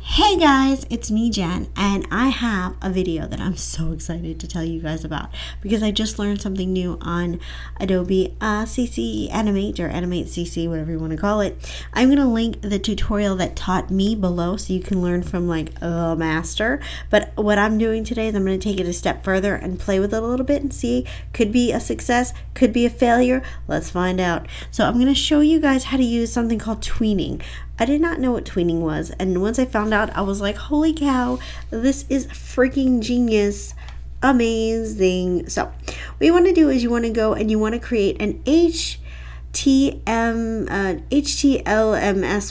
Hey guys, it's me Jen, and I have a video that I'm so excited to tell you guys about because I just learned something new on Adobe CC Animate or Animate CC, whatever you want to call it. I'm going to link the tutorial that taught me below so you can learn from like a master. But what I'm doing today is I'm going to take it a step further and play with it a little bit and see. Could be a success, could be a failure. Let's find out. So I'm going to show you guys how to use something called tweening. I did not know what tweening was, and once I found out, I was like, holy cow, this is freaking genius, amazing. So what you want to do is you want to go and you want to create an HTLMS,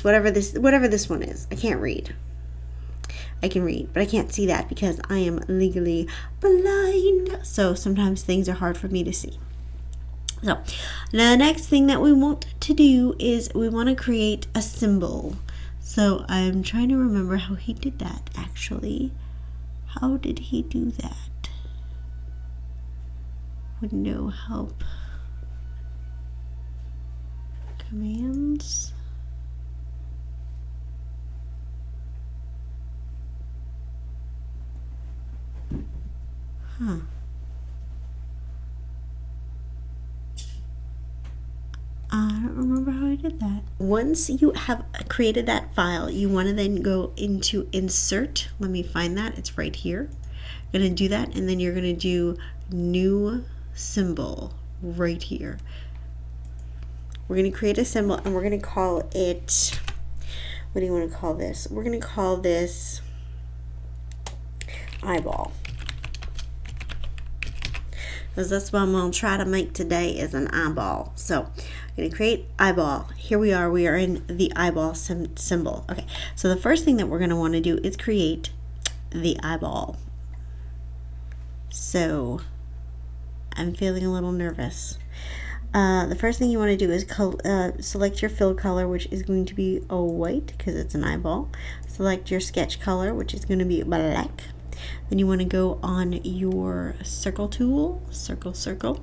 whatever this one is. I can't read. I can read, but I can't see that because I am legally blind. So sometimes things are hard for me to see. So the next thing that we want to do is we want to create a symbol. So I'm trying to remember how he did that actually. How did he do that? Window help. Commands. I don't remember how I did that. Once you have created that file, you want to then go into insert. Let me find that. It's right here. You're going to do that, and then you're going to do new symbol right here. We're going to create a symbol, and we're going to call it, what do you want to call this? We're going to call this eyeball. Because that's what I'm going to try to make today is an eyeball. So I'm going to create eyeball. Here we are in the eyeball symbol. Okay, so the first thing that we're going to want to do is create the eyeball. So I'm feeling a little nervous. The first thing you want to do is select your fill color, which is going to be white because it's an eyeball. Select your sketch color, which is going to be black. Then you want to go on your circle tool, circle.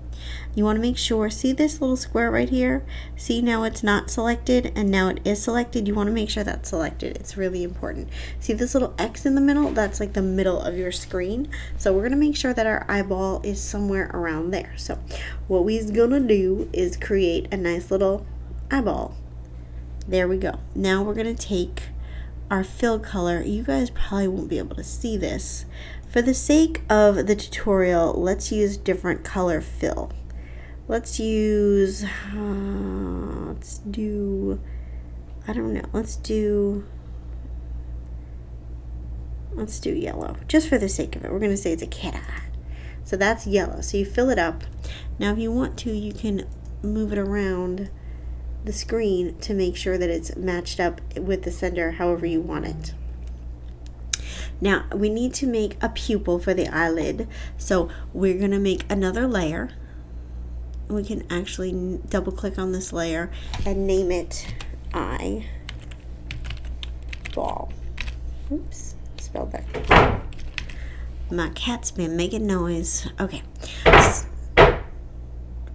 You want to make sure, see this little square right here? See, now it's not selected and now it is selected. You want to make sure that's selected. It's really important. See this little X in the middle? That's like the middle of your screen. So we're going to make sure that our eyeball is somewhere around there. So what we're going to do is create a nice little eyeball. There we go. Now we're going to take our fill color. You guys probably won't be able to see this. For the sake of the tutorial, let's use different color fill. Let's use, let's do yellow, just for the sake of it. We're going to say it's a cat eye. So that's yellow. So you fill it up. Now if you want to, you can move it around the screen to make sure that it's matched up with the center however you want it. Now we need to make a pupil for the eyelid, so we're going to make another layer. We can actually double click on this layer and name it eyeball. Oops, spelled that. My cat's been making noise. Okay,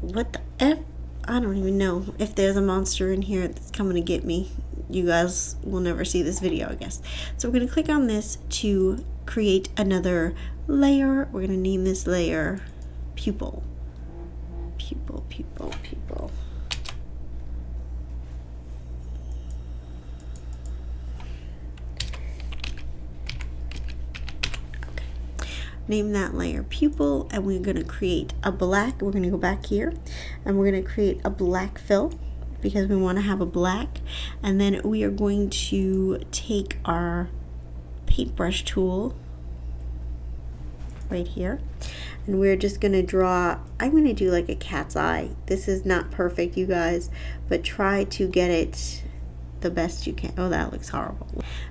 what the F? I don't even know if there's a monster in here that's coming to get me. You guys will never see this video, I guess. So we're going to click on this to create another layer. We're going to name this layer pupil. Pupil. Name that layer pupil, and we're going to create a black. We're going to go back here and we're going to create a black fill because we want to have a black, and then we are going to take our paintbrush tool right here and we're just going to draw. I'm going to do like a cat's eye. This is not perfect, you guys, but try to get it the best you can. Oh, that looks horrible.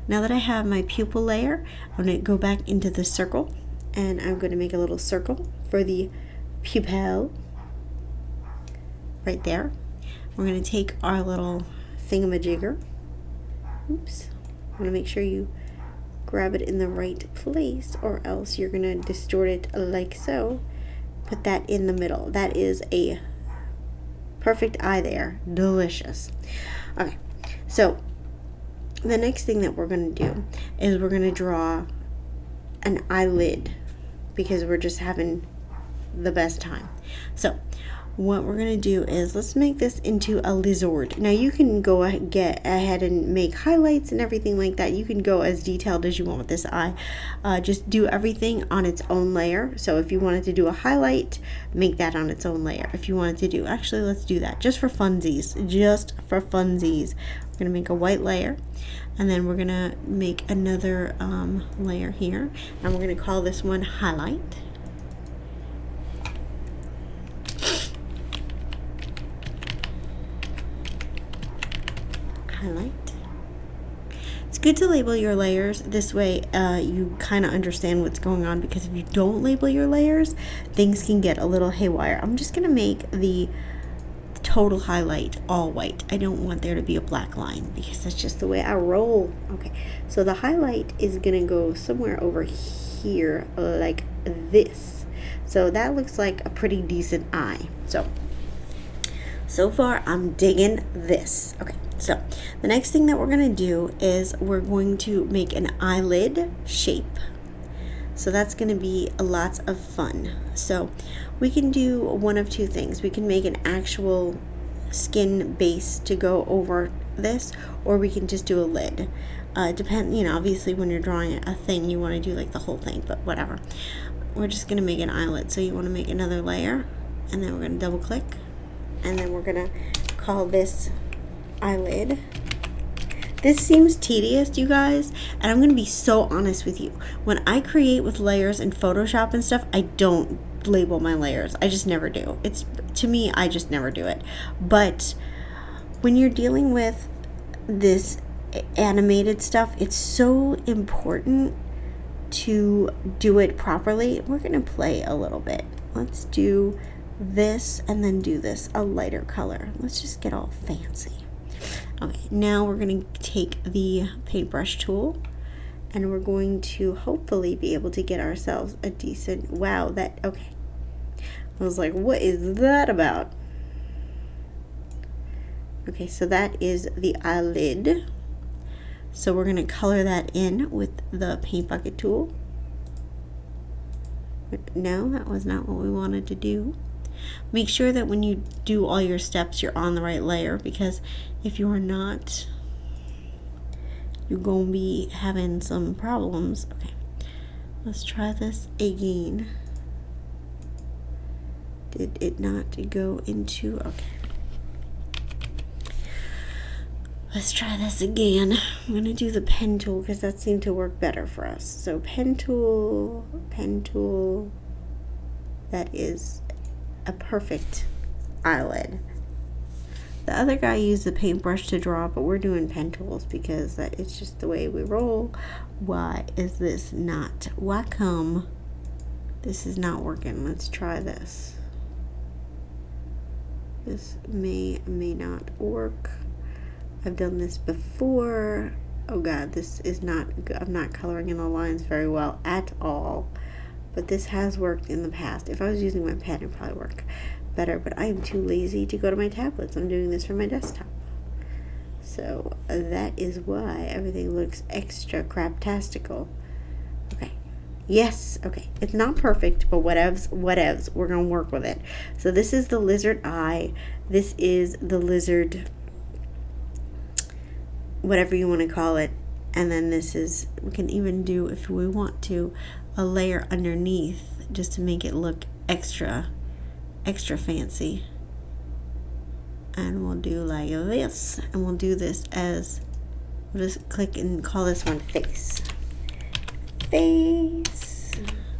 Now that I have my pupil layer, I'm going to go back into the circle and I'm going to make a little circle for the pupil right there. We're going to take our little thingamajigger. Oops. I want to make sure you grab it in the right place or else you're going to distort it like so. Put that in the middle. That is a perfect eye there. Delicious. Okay. So the next thing that we're going to do is we're going to draw an eyelid because we're just having the best time. So what we're going to do is let's make this into a lizard. Now you can go get ahead and make highlights and everything like that. You can go as detailed as you want with this eye. Just do everything on its own layer. So if you wanted to do a highlight, make that on its own layer. If you wanted to do, actually let's do that just for funsies. Just for funsies. We're going to make a white layer. And then we're going to make another layer here. And we're going to call this one highlight. Highlight. It's good to label your layers. This way you kind of understand what's going on, because if you don't label your layers, things can get a little haywire. I'm just going to make the total highlight all white. I don't want there to be a black line because that's just the way I roll. Okay, so the highlight is going to go somewhere over here like this. So that looks like a pretty decent eye. So far I'm digging this. Okay, so the next thing that we're going to do is we're going to make an eyelid shape. So that's going to be lots of fun. So we can do one of two things. We can make an actual skin base to go over this, or we can just do a lid. Obviously when you're drawing a thing, you want to do like the whole thing, but whatever. We're just going to make an eyelid. So you want to make another layer, and then we're going to double click, and then we're going to call this eyelid. This seems tedious, you guys, and I'm going to be so honest with you. When I create with layers in Photoshop and stuff, I don't label my layers. I just never do. To me, I just never do it. But when you're dealing with this animated stuff, it's so important to do it properly. We're going to play a little bit. Let's do this and then do this a lighter color. Let's just get all fancy. Okay, now we're going to take the paintbrush tool, and we're going to hopefully be able to get ourselves a decent, okay. I was like, what is that about? Okay, so that is the eyelid. So we're going to color that in with the paint bucket tool. No, that was not what we wanted to do. Make sure that when you do all your steps, you're on the right layer, because if you are not, you're going to be having some problems. Okay, let's try this again. Did it not go into, okay. Let's try this again. I'm going to do the pen tool because that seemed to work better for us. So pen tool, that is a perfect eyelid. The other guy used the paintbrush to draw, but we're doing pen tools because it's just the way we roll. Why is this not? Why come this is not working? Let's try this. This may not work. I've done this before. Oh God, this is not good. I'm not coloring in the lines very well at all. But this has worked in the past. If I was using my pen, it would probably work better, but I am too lazy to go to my tablets. I'm doing this from my desktop. So that is why everything looks extra craptastical. Okay. Yes, okay. It's not perfect, but whatevs. We're going to work with it. So this is the lizard eye. This is the lizard, whatever you want to call it. And then this is, we can even do, if we want to, a layer underneath just to make it look extra fancy. And we'll do like this, and we'll do this as, we'll just click and call this one face.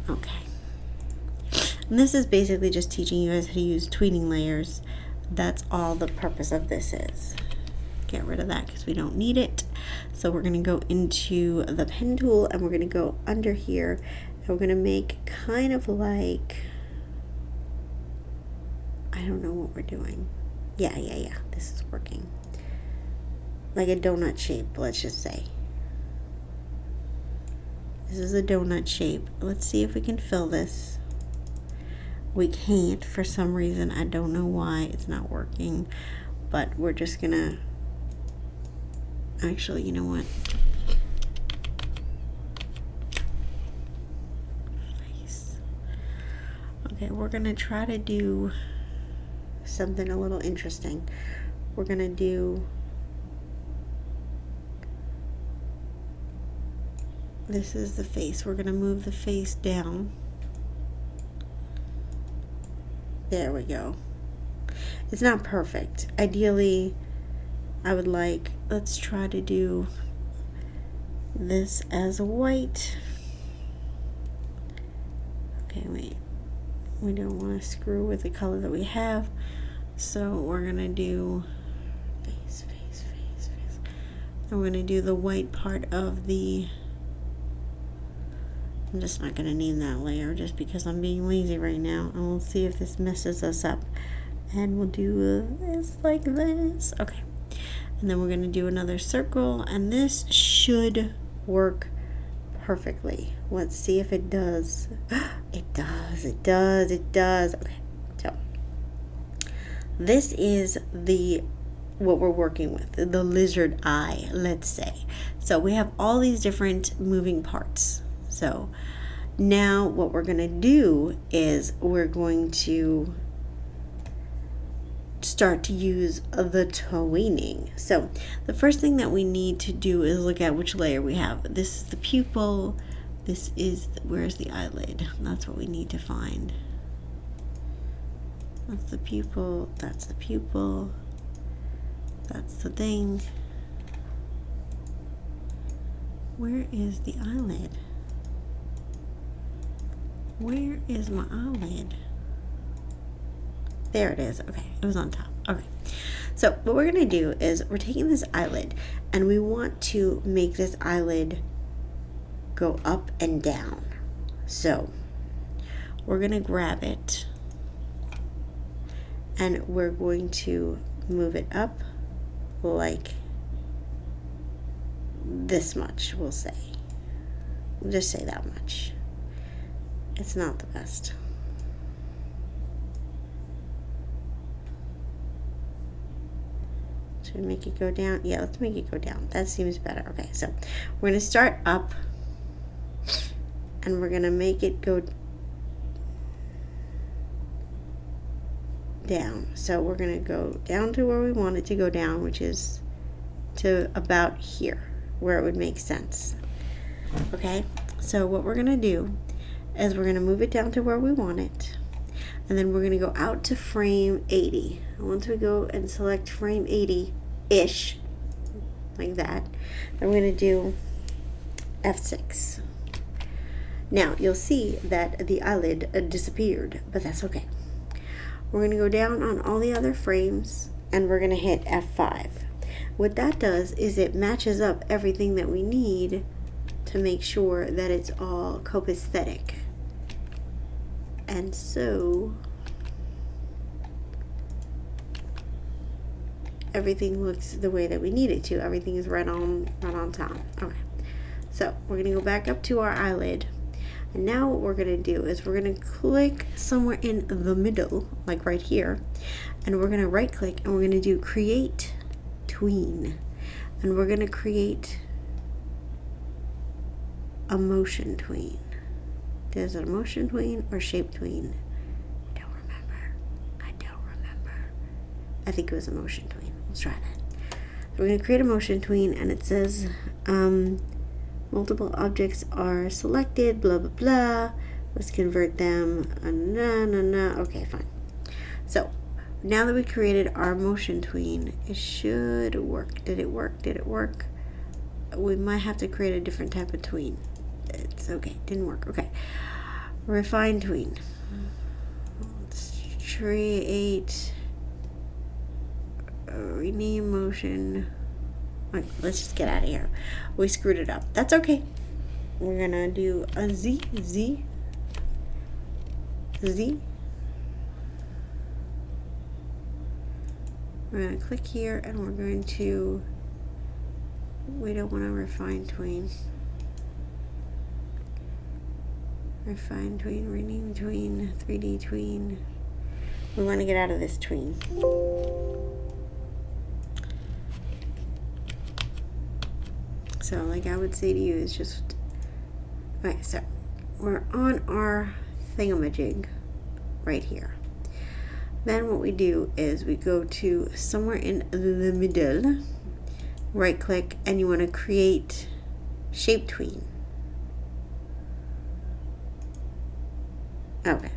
Okay. And this is basically just teaching you guys how to use tweening layers. That's all the purpose of this is. Get rid of that because we don't need it. So we're going to go into the pen tool, and we're going to go under here, and we're going to make kind of like, I don't know what we're doing. Yeah, this is working. Like a donut shape, let's just say. This is a donut shape. Let's see if we can fill this. We can't for some reason. I don't know why it's not working, but we're just gonna Actually, you know what? Okay, we're gonna try to do something a little interesting. We're gonna do this is the face. We're gonna move the face down. There we go. It's not perfect. Ideally, I would like, let's try to do this as a white. Okay, wait. We don't want to screw with the color that we have, so we're gonna do face. And we're gonna do the white part of the, I'm just not gonna name that layer just because I'm being lazy right now, and we'll see if this messes us up. And we'll do this like this. Okay, and then we're gonna do another circle, and this should work perfectly. Let's see if it does. It does. Okay, so this is what we're working with, the lizard eye, let's say. So we have all these different moving parts. So now what we're gonna do is we're going to start to use the tweening. So the first thing that we need to do is look at which layer we have. This is the pupil. This is, where's the eyelid? That's what we need to find. That's the pupil. That's the pupil. That's the thing. Where is the eyelid? Where is my eyelid? There it is. Okay, it was on top. Okay, so what we're gonna do is we're taking this eyelid and we want to make this eyelid go up and down. So we're gonna grab it and we're going to move it up like this much, we'll say. We'll just say that much. It's not the best. Should we make it go down? Yeah, let's make it go down. That seems better. Okay, so we're going to start up and we're going to make it go down. So we're going to go down to where we want it to go down, which is to about here, where it would make sense. Okay, so what we're going to do is we're going to move it down to where we want it, and then we're going to go out to frame 80. And once we go and select frame 80-ish, like that, then we're going to do F6. Now you'll see that the eyelid disappeared, but that's okay. We're going to go down on all the other frames and we're going to hit F5. What that does is it matches up everything that we need to make sure that it's all copacetic. And so everything looks the way that we need it to. Everything is right on top. Okay, so we're going to go back up to our eyelid, and now what we're going to do is we're going to click somewhere in the middle, like right here, and we're going to right click and we're going to do create tween, and we're going to create a motion tween. Is it a motion tween or shape tween? I don't remember. I think it was a motion tween. Let's try that. So we're going to create a motion tween, and it says multiple objects are selected, blah blah blah. Let's convert them. Okay, fine. So now that we created our motion tween, it should work. Did it work? We might have to create a different type of tween. It's okay. Didn't work. Okay. Refine tween. Let's create rename motion. Okay, let's just get out of here. We screwed it up. That's okay. We're gonna do a Z. We're gonna click here and we're going to, we don't want to refine tween. Refine tween, rename tween, 3D tween. We want to get out of this tween. So like I would say to you is just, okay, so we're on our thingamajig right here. Then what we do is we go to somewhere in the middle, right click, and you want to create shape tween. Okay,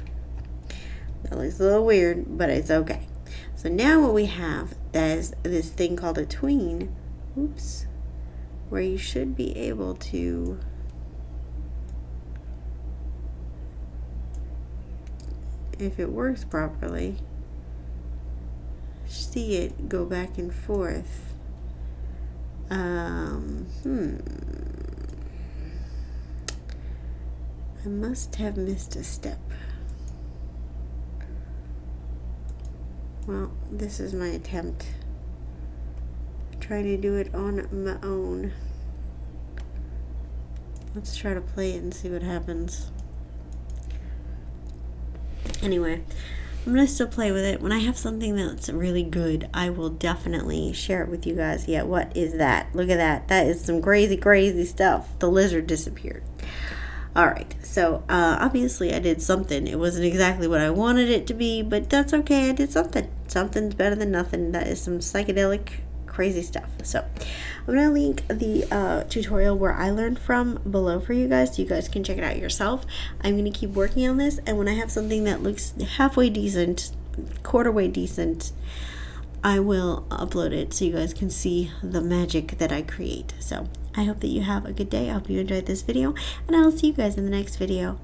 that looks a little weird, but it's okay. So now what we have is this thing called a tween, oops, where you should be able to if it works properly, see it go back and forth. I must have missed a step. Well, this is my attempt. Trying to do it on my own. Let's try to play it and see what happens. Anyway, I'm gonna still play with it. When I have something that's really good, I will definitely share it with you guys. Yeah, what is that? Look at that. That is some crazy stuff. The lizard disappeared. Alright, so obviously I did something. It wasn't exactly what I wanted it to be, but that's okay. I did something. Something's better than nothing. That is some psychedelic crazy stuff. So I'm gonna link the tutorial where I learned from below for you guys, so you guys can check it out yourself. I'm gonna keep working on this, and when I have something that looks halfway decent, quarter way decent, I will upload it so you guys can see the magic that I create. So I hope that you have a good day. I hope you enjoyed this video, and I will see you guys in the next video.